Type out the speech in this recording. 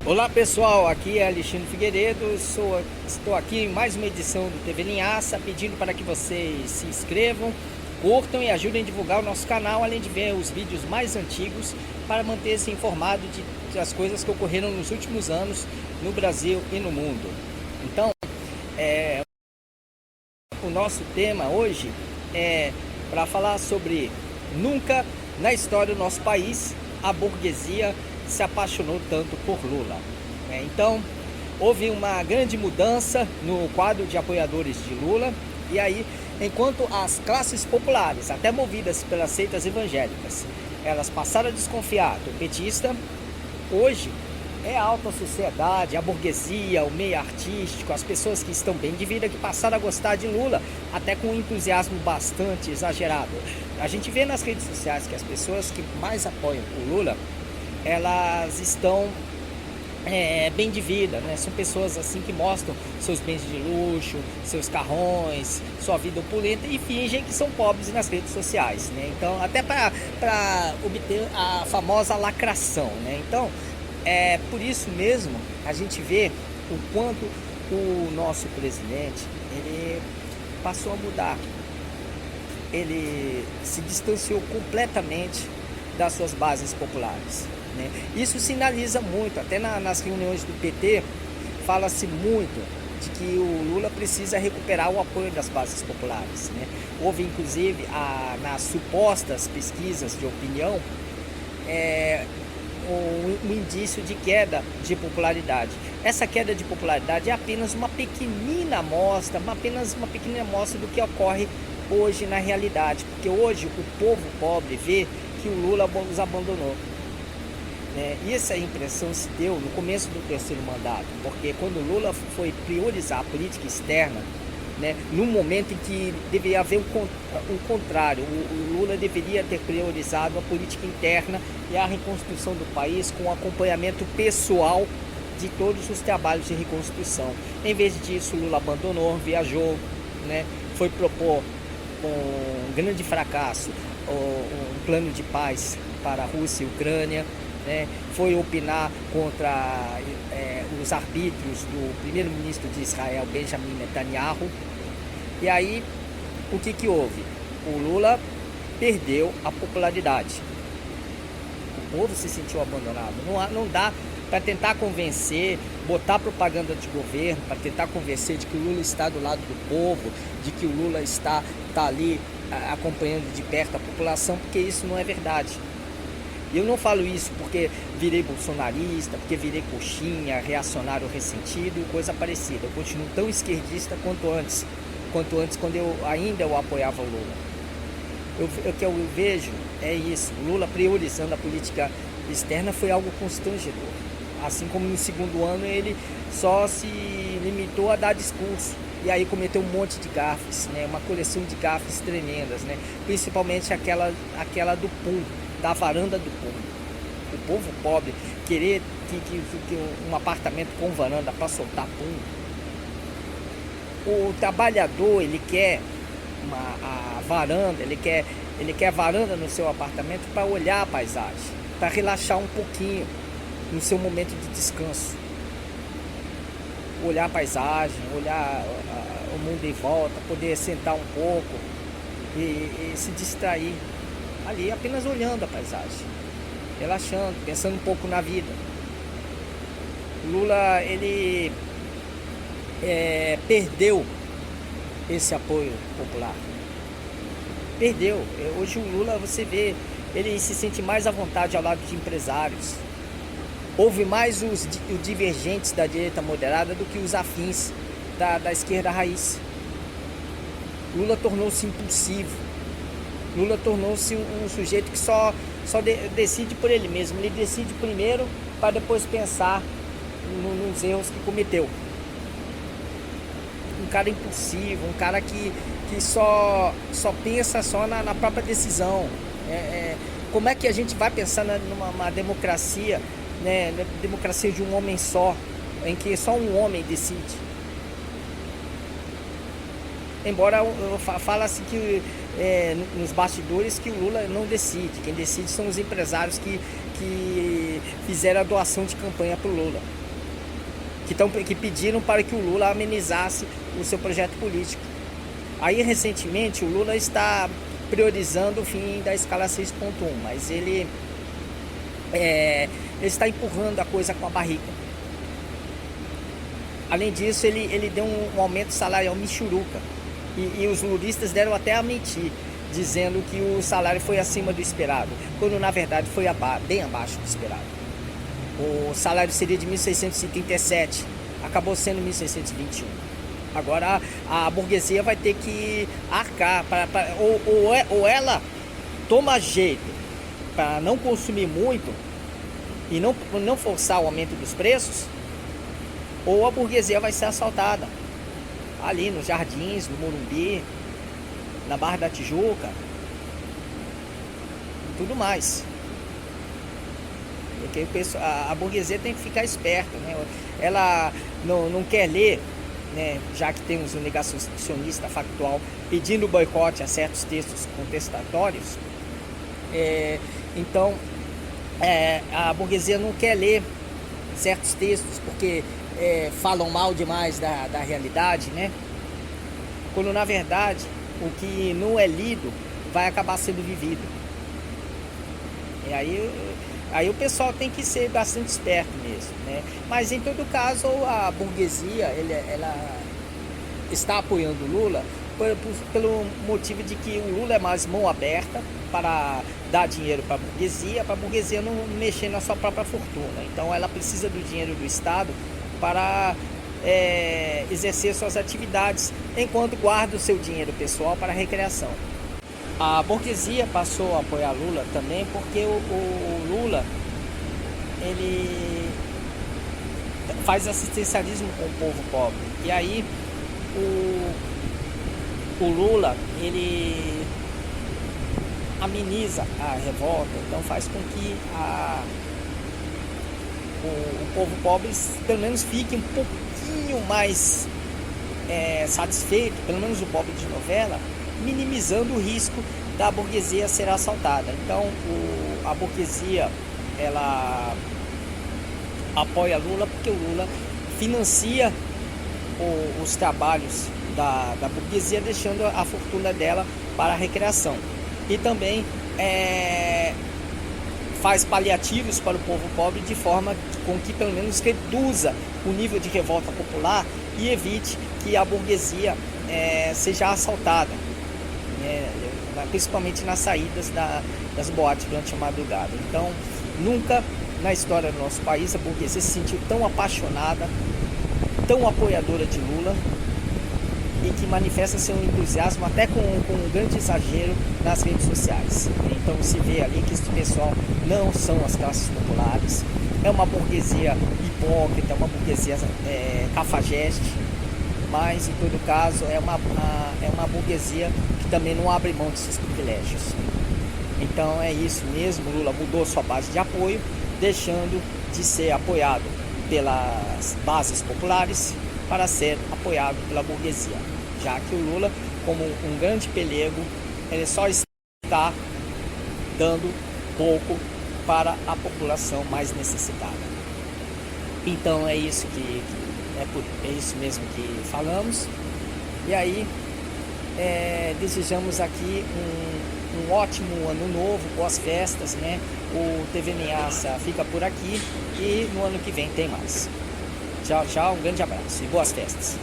Olá pessoal, aqui é Alexandre Figueiredo, estou aqui em mais uma edição do TV Linhaça, pedindo para que vocês se inscrevam, curtam e ajudem a divulgar o nosso canal, além de ver os vídeos mais antigos, para manter-se informado das coisas que ocorreram nos últimos anos no Brasil e no mundo. Então, o nosso tema hoje é para falar sobre nunca na história do nosso país a burguesia se apaixonou tanto por Lula. Então, houve uma grande mudança no quadro de apoiadores de Lula, e aí, enquanto as classes populares, até movidas pelas seitas evangélicas, elas passaram a desconfiar do petista, hoje é a alta sociedade, a burguesia, o meio artístico, as pessoas que estão bem de vida, que passaram a gostar de Lula, até com um entusiasmo bastante exagerado. A gente vê nas redes sociais que as pessoas que mais apoiam o Lula, elas estão bem de vida, né? São pessoas assim que mostram seus bens de luxo, seus carrões, sua vida opulenta e fingem que são pobres nas redes sociais, né? Então, até para obter a famosa lacração, né? Então, por isso mesmo a gente vê o quanto o nosso presidente ele passou a mudar. Ele se distanciou completamente das suas bases populares, né? Isso sinaliza muito, até nas reuniões do PT fala-se muito de que o Lula precisa recuperar o apoio das bases populares, né? Houve inclusive nas supostas pesquisas de opinião um indício de queda de popularidade. Essa queda de popularidade é apenas uma pequenina amostra, apenas uma pequena amostra do que ocorre hoje na realidade, porque hoje o povo pobre vê que o Lula os abandonou. E essa impressão se deu no começo do terceiro mandato, porque quando o Lula foi priorizar a política externa, né, no momento em que deveria haver o contrário, o Lula deveria ter priorizado a política interna e a reconstrução do país com o acompanhamento pessoal de todos os trabalhos de reconstrução. Em vez disso, o Lula abandonou, viajou, né, foi propor com grande fracasso um plano de paz para a Rússia e Ucrânia, né? Foi opinar contra os arbítrios do primeiro-ministro de Israel, Benjamin Netanyahu. E aí, o que houve? O Lula perdeu a popularidade. O povo se sentiu abandonado. Não dá para tentar convencer, botar propaganda de governo, para tentar convencer de que o Lula está do lado do povo, de que o Lula está ali acompanhando de perto a população, porque isso não é verdade. E eu não falo isso porque virei bolsonarista, porque virei coxinha, reacionário ressentido, coisa parecida. Eu continuo tão esquerdista quanto antes quando eu ainda apoiava o Lula. O que eu vejo é isso, o Lula priorizando a política externa foi algo constrangedor. Assim como no segundo ano ele só se limitou a dar discurso, e aí cometeu um monte de gafes, né? Uma coleção de gafes tremendas, né? Principalmente aquela do PUM, da varanda do PUM. O povo pobre querer que um apartamento com varanda para soltar PUM. O trabalhador, ele quer a varanda, ele quer a varanda no seu apartamento para olhar a paisagem, para relaxar um pouquinho no seu momento de descanso. Olhar a paisagem, olhar o mundo em volta, poder sentar um pouco e se distrair ali, apenas olhando a paisagem, relaxando, pensando um pouco na vida. O Lula, ele perdeu esse apoio popular. Perdeu. Hoje o Lula, você vê, ele se sente mais à vontade ao lado de empresários. Houve mais os divergentes da direita moderada do que os afins da esquerda raiz. Lula tornou-se impulsivo. Lula tornou-se um sujeito que só decide por ele mesmo. Ele decide primeiro para depois pensar nos erros que cometeu. Um cara impulsivo, um cara que só pensa só na própria decisão. Como é que a gente vai pensar numa democracia, né, democracia de um homem só, em que só um homem decide? Embora fala-se que nos bastidores que o Lula não decide, quem decide são os empresários que fizeram a doação de campanha para o Lula, que pediram para que o Lula amenizasse o seu projeto político. Aí recentemente o Lula está priorizando o fim da escala 6.1, mas ele está empurrando a coisa com a barriga. Além disso, ele deu um aumento salarial michuruca. E os lulistas deram até a mentir, dizendo que o salário foi acima do esperado, quando na verdade foi bem abaixo do esperado. O salário seria de 1.637, acabou sendo 1.621. Agora a burguesia vai ter que arcar, ou ela toma jeito para não consumir muito e não forçar o aumento dos preços, ou a burguesia vai ser assaltada ali nos Jardins, no Morumbi, na Barra da Tijuca e tudo mais. Porque a burguesia tem que ficar esperta, né? Ela não quer ler, né? Já que temos um negacionista factual pedindo boicote a certos textos contestatórios, então a burguesia não quer ler certos textos porque falam mal demais da realidade, né? Quando na verdade o que não é lido vai acabar sendo vivido. E aí o pessoal tem que ser bastante esperto mesmo, né? Mas em todo caso a burguesia ela está apoiando o Lula pelo motivo de que o Lula é mais mão aberta para dar dinheiro para a burguesia não mexer na sua própria fortuna. Então ela precisa do dinheiro do Estado para exercer suas atividades, enquanto guarda o seu dinheiro pessoal para recreação. A burguesia passou a apoiar Lula também porque o Lula ele faz assistencialismo com o povo pobre. E aí o Lula ele ameniza a revolta, então faz com que o povo pobre pelo menos fique um pouquinho mais satisfeito, pelo menos o pobre de novela, minimizando o risco da burguesia ser assaltada. Então a burguesia ela apoia Lula porque o Lula financia os trabalhos da burguesia, deixando a fortuna dela para a recreação. E também faz paliativos para o povo pobre de forma com que pelo menos reduza o nível de revolta popular e evite que a burguesia seja assaltada, principalmente nas saídas das boates durante a madrugada. Então, nunca na história do nosso país a burguesia se sentiu tão apaixonada, tão apoiadora de Lula, e que manifesta seu entusiasmo até com um grande exagero nas redes sociais. Então se vê ali que esse pessoal não são as classes populares, é uma burguesia hipócrita, uma burguesia cafajeste, mas em todo caso é uma burguesia que também não abre mão de seus privilégios. Então é isso mesmo, Lula mudou sua base de apoio, deixando de ser apoiado pelas bases populares para ser apoiado pela burguesia, já que o Lula, como um grande pelego, ele só está dando pouco para a população mais necessitada. Então é isso é isso mesmo que falamos. E aí desejamos aqui um ótimo ano novo, boas festas, né? O TV Niassa fica por aqui e no ano que vem tem mais. Tchau, tchau, um grande abraço e boas festas.